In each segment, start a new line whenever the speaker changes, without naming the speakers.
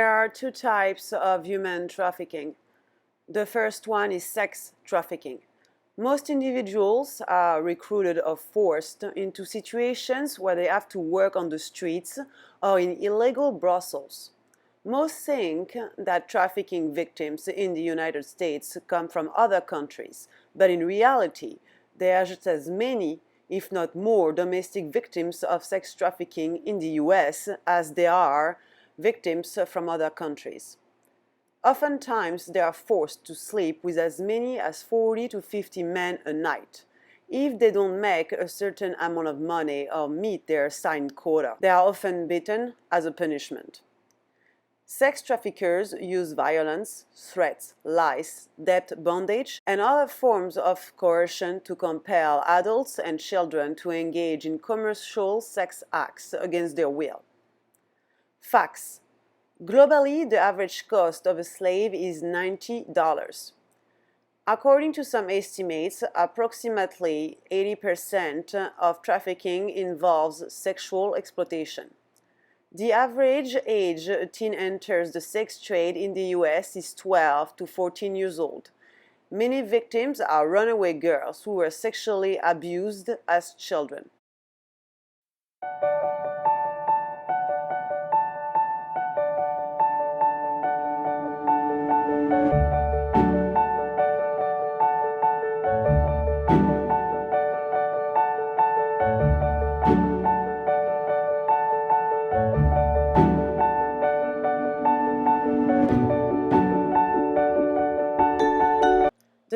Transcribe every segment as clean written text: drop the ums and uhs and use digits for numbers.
There are two types of human trafficking. The first one is sex trafficking. Most individuals are recruited or forced into situations where they have to work on the streets or in illegal brothels. Most think that trafficking victims in the United States come from other countries, but in reality, there are just as many, if not more, domestic victims of sex trafficking in the US as there are victims from other countries. Oftentimes, they are forced to sleep with as many as 40 to 50 men a night. If they don't make a certain amount of money or meet their assigned quota, they are often beaten as a punishment. Sex traffickers use violence, threats, lies, debt bondage, and other forms of coercion to compel adults and children to engage in commercial sex acts against their will. Facts. Globally, the average cost of a slave is $90. According to some estimates, approximately 80% of trafficking involves sexual exploitation. The average age a teen enters the sex trade in the US is 12 to 14 years old. Many victims are runaway girls who were sexually abused as children.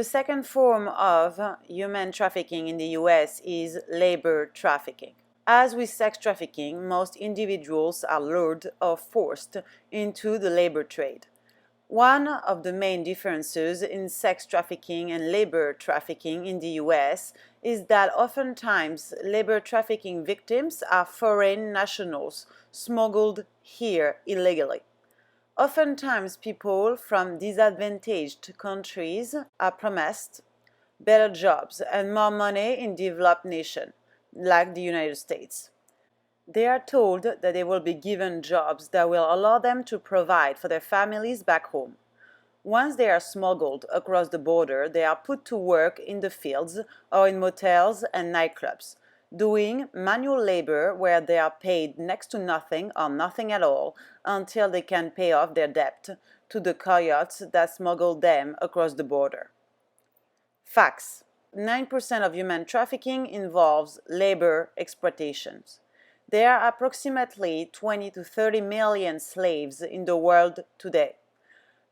The second form of human trafficking in the US is labor trafficking. As with sex trafficking, most individuals are lured or forced into the labor trade. One of the main differences in sex trafficking and labor trafficking in the US is that oftentimes labor trafficking victims are foreign nationals smuggled here illegally. Oftentimes, people from disadvantaged countries are promised better jobs and more money in developed nations, like the United States. They are told that they will be given jobs that will allow them to provide for their families back home. Once they are smuggled across the border, they are put to work in the fields or in motels and nightclubs, doing manual labor where they are paid next to nothing or nothing at all until they can pay off their debt to the coyotes that smuggled them across the border. Facts. 9% of human trafficking involves labor exploitations. There are approximately 20 to 30 million slaves in the world today.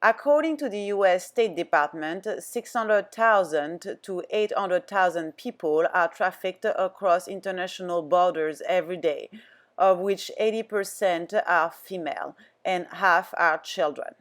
According to the US State Department, 600,000 to 800,000 people are trafficked across international borders every day, of which 80% are female and half are children.